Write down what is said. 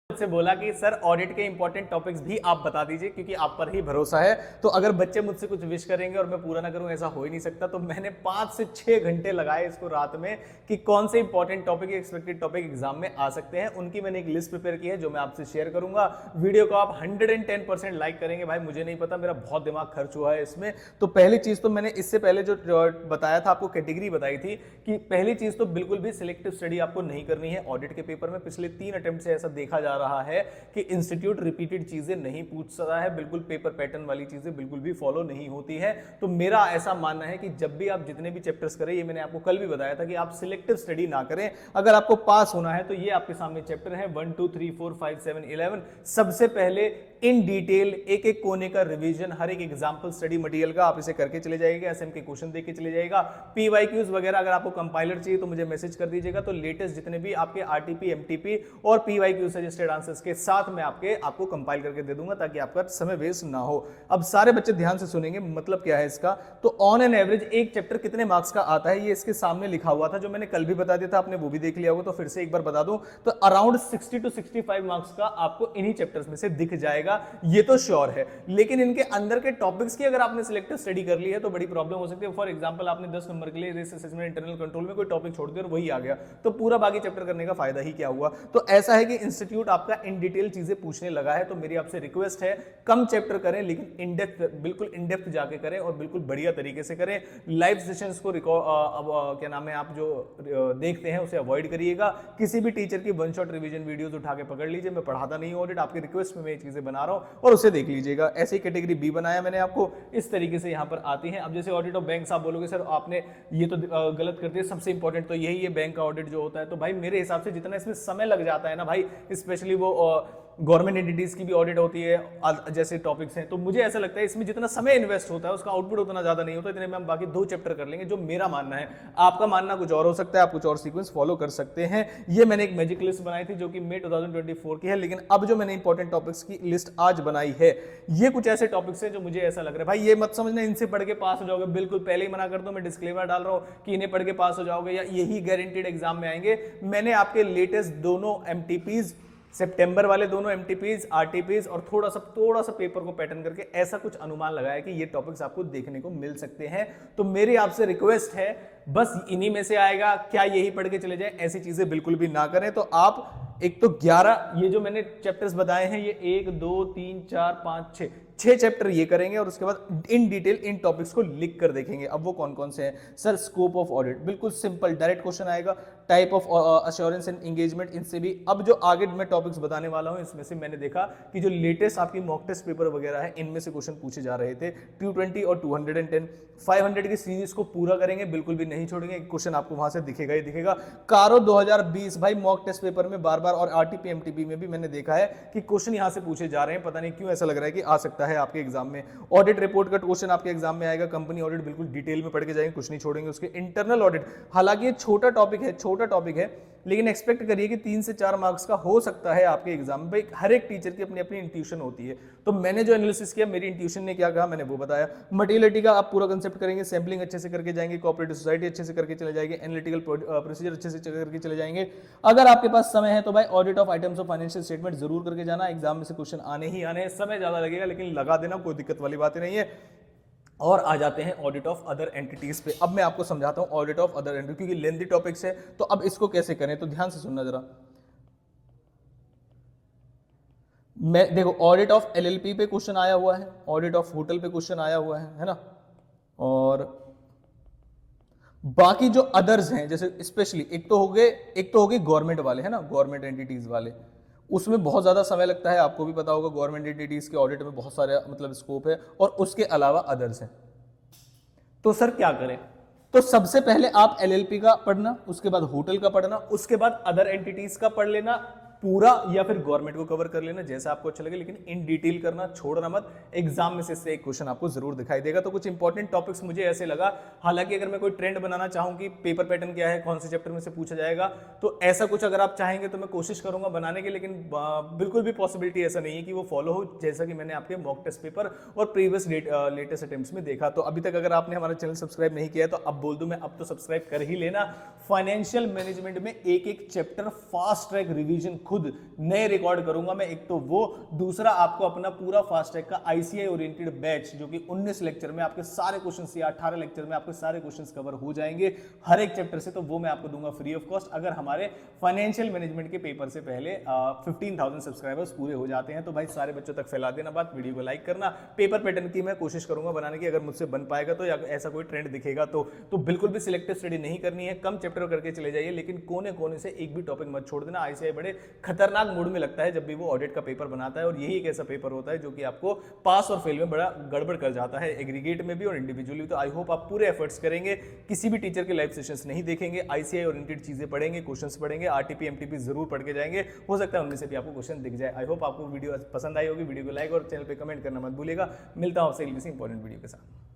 से बोला कि सर ऑडिट के इंपॉर्टेंट टॉपिक्स भी आप बता दीजिए क्योंकि आप पर ही भरोसा है। तो अगर बच्चे मुझसे कुछ विश करेंगे और मैं पूरा ना करूं ऐसा हो ही नहीं सकता। तो मैंने 5 से 6 घंटे लगाए इसको रात में कि कौन से important topic expected topic exam में आ सकते हैं। उनकी मैंने एक लिस्ट प्रिपेयर की है जो मैं आपसे शेयर करूंगा। वीडियो को आप 110% लाइक करेंगे भाई, मुझे नहीं पता, मेरा बहुत दिमाग खर्च हुआ है इसमें। तो पहली चीज तो मैंने इससे पहले जो बताया था आपको कैटेगरी बताई थी कि पहली चीज तो बिल्कुल भी सिलेक्टिव स्टडी आपको नहीं करनी है ऑडिट के पेपर में। पिछले 3 अटेम्प्ट से ऐसा देखा जा रहा है कि इंस्टीट्यूट रिपीटेड चीजें नहीं पूछ सकता है, बिल्कुल पेपर पैटर्न वाली चीजें बिल्कुल भी फॉलो नहीं होती है। तो मेरा ऐसा मानना है कि जब भी आप जितने भी चैप्टर्स करें, ये मैंने आपको कल भी बताया था कि आप सिलेक्टिव स्टडी ना करें। अगर आपको पास होना है तो ये आपके सामने चैप्टर है 1 2 3 4 5 7 11। सबसे पहले इन डिटेल एक एक कोने का रिवीजन, हर एक एग्जांपल स्टडी मटेरियल का आप इसे करके चले जाइएगा, एसएम के क्वेश्चन देख के चले जाइएगा। पीवाईक्यूज वगैरह अगर आपको कंपाइलर चाहिए तो मुझे मैसेज कर दीजिएगा। तो लेटेस्ट जितने भी आपके आरटीपी, एमटीपी और पीवाईक्यू सजेस्टेड आंसर्स के साथ मैं आपको कंपाइल करके दे दूंगा ताकि आपका समय वेस्ट ना हो। अब सारे बच्चे ध्यान से सुनेंगे, मतलब क्या है इसका। तो ऑन एन एवरेज एक चैप्टर कितने मार्क्स का आता है ये इसके सामने लिखा हुआ था, जो मैंने कल भी बता दिया था, आपने वो भी देख लिया होगा। तो फिर से एक बार बता दूं तो अराउंड 60 to 65 मार्क्स का आपको इन्हीं चैप्टर्स में से दिख जाएगा, ये तो श्योर है। लेकिन इनके अंदर के टॉपिक्स की अगर आपने सिलेक्टिव स्टडी कर ली है तो बड़ी प्रॉब्लम हो सकती है। फॉर एग्जांपल आपने 10 नंबर के लिए रिस्क असेसमेंट इंटरनल कंट्रोल में कोई टॉपिक छोड़ दिया और वही आ गया, तो पूरा बाकी चैप्टर करने का फायदा ही क्या हुआ। तो ऐसा है कि इंस्टीट्यूट आपका इन डिटेल चीजें पूछने लगा है। तो मेरी आपसे रिक्वेस्ट है कम चैप्टर करें लेकिन इन डेप्थ, बिल्कुल इन डेप्थ जाके करें और बिल्कुल बढ़िया तरीके से करें। लाइव सेशंस को क्या नाम है आप जो देखते हैं उसे अवॉइड करिएगा। किसी भी टीचर की वन शॉट रिवीजन वीडियोस उठा के पकड़ लीजिए। मैं पढ़ाता नहीं हूं ऑडिट, आपकी रिक्वेस्ट में मैं ये चीजें बना रहा हूं और उसे देख लीजिएगा। ऐसे ही कैटेगरी बी बनाया मैंने आपको, इस तरीके से यहां पर आती है। अब जैसे ऑडिट ऑफ बैंक, आप बोलोगे सर आपने ये तो गलत कर दिया, सबसे इंपॉर्टेंट तो यही है बैंक का ऑडिट जो होता है। तो भाई मेरे हिसाब से जितना इसमें समय लग जाता है ना भाई, स्पेशली वो गवर्नमेंट एंटिटीज की भी ऑडिट होती है जैसे टॉपिक्स हैं, तो मुझे ऐसा लगता है इसमें जितना समय इन्वेस्ट होता है उसका आउटपुट उतना ज्यादा नहीं होता। इतने में हम बाकी 2 चैप्टर कर लेंगे, जो मेरा मानना है। आपका मानना कुछ और हो सकता है, आप कुछ और सीक्वेंस फॉलो कर सकते हैं। ये मैंने एक मैजिक लिस्ट बनाई थी जो कि मई 2024 की है। लेकिन अब जो मैंने इंपॉर्टेंट टॉपिक्स की लिस्ट आज बनाई है, ये कुछ ऐसे टॉपिक्स हैं जो मुझे ऐसा लग रहा है भाई ये मत समझना इनसे पढ़ के पास हो जाओगे, बिल्कुल पहले ही मना कर दो। मैं डिस्क्लेमर डाल रहा हूं कि इन्हें पढ़ के पास हो जाओगे या यही गारंटीड एग्जाम में आएंगे। मैंने आपके लेटेस्ट दोनों एमटीपीज, सितंबर वाले दोनों एमटीपीज, आरटीपीज और थोड़ा सा पेपर को पैटर्न करके ऐसा कुछ अनुमान लगाया कि ये टॉपिक्स आपको देखने को मिल सकते हैं। तो मेरी आपसे रिक्वेस्ट है बस इन्हीं में से आएगा क्या यही पढ़ के चले जाए, ऐसी चीजें बिल्कुल भी ना करें। तो आप एक तो 11 ये जो मैंने चैप्टर्स बताए हैं, ये 1 2 3 4 5 6 चैप्टर ये करेंगे और उसके बाद इन डिटेल इन टॉपिक्स को लिख कर देखेंगे। अब वो कौन कौन से हैं सर? स्कोप ऑफ ऑडिट, बिल्कुल सिंपल डायरेक्ट क्वेश्चन आएगा। Type of assurance and engagement, इनसे भी अब जो आगे मैं टॉपिक्स बताने वाला हूं इसमें से मैंने देखा कि जो लेटेस्ट आपकी मॉक टेस्ट पेपर वगैरह है इनमें से क्वेश्चन पूछे जा रहे थे। 220 और 210 500 की सीरीज को पूरा करेंगे, बिल्कुल भी नहीं छोड़ेंगे। क्वेश्चन आपको वहां से दिखेगा ही दिखेगा। कारो 2020 भाई मॉक टेस्ट पेपर में बार बार और आरटीपी एमटीपी में भी मैंने देखा है कि क्वेश्चन यहां से पूछे जा रहे हैं। पता नहीं क्यों ऐसा लग रहा है कि आ सकता है आपके एग्जाम में। ऑडिट रिपोर्ट का क्वेश्चन आपके एग्जाम में आएगा। कंपनी ऑडिट बिल्कुल डिटेल में पढ़ के जाएंगे, कुछ नहीं छोड़ेंगे। उसके इंटरनल ऑडिट, हालांकि ये छोटा टॉपिक है लेकिन एक्सपेक्ट करिए कि 3 से 4 मार्क्स का हो सकता है आपके एग्जाम में। भाई हर एक टीचर की अपनी अपनी इंट्यूशन होती है। तो मैंने जो एनालिसिस किया, मेरी इंट्यूशन ने क्या कहा मैंने वो बताया। मटेरियलिटी का आप पूरा कंसेप्ट करेंगे, सैम्पलिंग अच्छे से करके जाएंगे, कोऑपरेटिव सोसाइटी अच्छे से करके चले जाएंगे, एनालिटिकल प्रोसीजर अच्छे से करके चले जाएंगे। अगर आपके पास समय है तो भाई audit of items of financial statement जरूर करके जाना। एग्जाम में से क्वेश्चन आने ही आने हैं, समय ज्यादा लगेगा लेकिन लगा देना, कोई दिक्कत वाली बात नहीं है। और आ जाते हैं ऑडिट ऑफ अदर एंटिटीज पे। अब मैं आपको समझाता हूं ऑडिट ऑफ अदर एंटिटी, क्योंकि लेंथी टॉपिक्स है। तो अब इसको कैसे करें, तो ध्यान से सुनना जरा। मैं देखो ऑडिट ऑफ एलएलपी पे क्वेश्चन आया हुआ है, ऑडिट ऑफ होटल पे क्वेश्चन आया हुआ है ना। और बाकी जो अदर्स हैं जैसे स्पेशली एक तो हो गए गवर्नमेंट वाले है ना, गवर्नमेंट एंटिटीज वाले, उसमें बहुत ज्यादा समय लगता है। आपको भी पता होगा गवर्नमेंट एंटिटीज के ऑडिट में बहुत सारे मतलब स्कोप है। और उसके अलावा अदर्स हैं। तो सर क्या करें? तो सबसे पहले आप एलएलपी का पढ़ना, उसके बाद होटल का पढ़ना, उसके बाद अदर एंटिटीज का पढ़ लेना पूरा, या फिर गवर्नमेंट को कवर कर लेना जैसा आपको अच्छा लगे, लेकिन इन डिटेल करना, छोड़ना मत। एग्जाम में से एक क्वेश्चन आपको जरूर दिखाई देगा। तो कुछ इंपॉर्टेंट टॉपिक्स मुझे ऐसे लगा, हालांकि अगर मैं कोई ट्रेंड बनाना चाहूं कि पेपर पैटर्न क्या है, कौन से चैप्टर में से पूछा जाएगा, तो ऐसा कुछ अगर आप चाहेंगे तो मैं कोशिश करूंगा बनाने की, लेकिन बिल्कुल भी पॉसिबिलिटी ऐसा नहीं है कि वो फॉलो हो, जैसा कि मैंने आपके मॉक टेस्ट पेपर और प्रीवियस लेटेस्ट अटेम्प्ट्स में देखा। तो अभी तक अगर आपने हमारा चैनल सब्सक्राइब नहीं किया है तो अब बोल दूं मैं, अब तो सब्सक्राइब कर ही लेना। फाइनेंशियल मैनेजमेंट में एक एक चैप्टर फास्ट ट्रैक रिवीजन खुद नए रिकॉर्ड करूंगा मैं, एक तो वो, दूसरा आपको अपना पूरा फास्ट ट्रैक का आईसीआई ओरिएंटेड बैच जो कि 19 लेक्चर में आपके सारे क्वेश्चंस या 18 लेक्चर में आपके सारे क्वेश्चंस कवर हो जाएंगे हर एक चैप्टर से, तो वो मैं आपको दूंगा फ्री ऑफ कॉस्ट अगर हमारे फाइनेंशियल मैनेजमेंट के पेपर से पहले 15,000 सब्सक्राइबर्स पूरे हो जाते हैं। तो भाई सारे बच्चों तक फैला देना बात, वीडियो को लाइक करना। पेपर पैटर्न की मैं कोशिश करूंगा बनाने की, अगर मुझसे बन पाएगा तो, या ऐसा कोई ट्रेंड दिखेगा तो बिल्कुल भी सिलेक्टिव स्टडी नहीं करनी है, कम चैप्टर करके चले जाइए, लेकिन कोने कोने से एक भी टॉपिक मत छोड़ देना। आईसीआई बड़े खतरनाक मूड में लगता है जब भी वो ऑडिट का पेपर बनाता है, और यही एक ऐसा पेपर होता है जो कि आपको पास और फेल में बड़ा गड़बड़ कर जाता है, एग्रीगेट में भी और इंडिविजुअली। तो आई होप आप पूरे एफर्ट्स करेंगे, किसी भी टीचर के लाइव सेशंस नहीं देखेंगे, आईसीआई ओरिएंटेड चीजें पढ़ेंगे, क्वेश्चंस पढ़ेंगे, आरटीपी एमटीपी जरूर पढ़ के जाएंगे, हो सकता है उनमें से भी आपको क्वेश्चन दिख जाए। आई होप आपको वीडियो पसंद आई होगी, वीडियो को लाइक और चैनल पे कमेंट करना मत भूलिएगा। मिलता हूं आपसे किसी इंपॉर्टेंट वीडियो के साथ।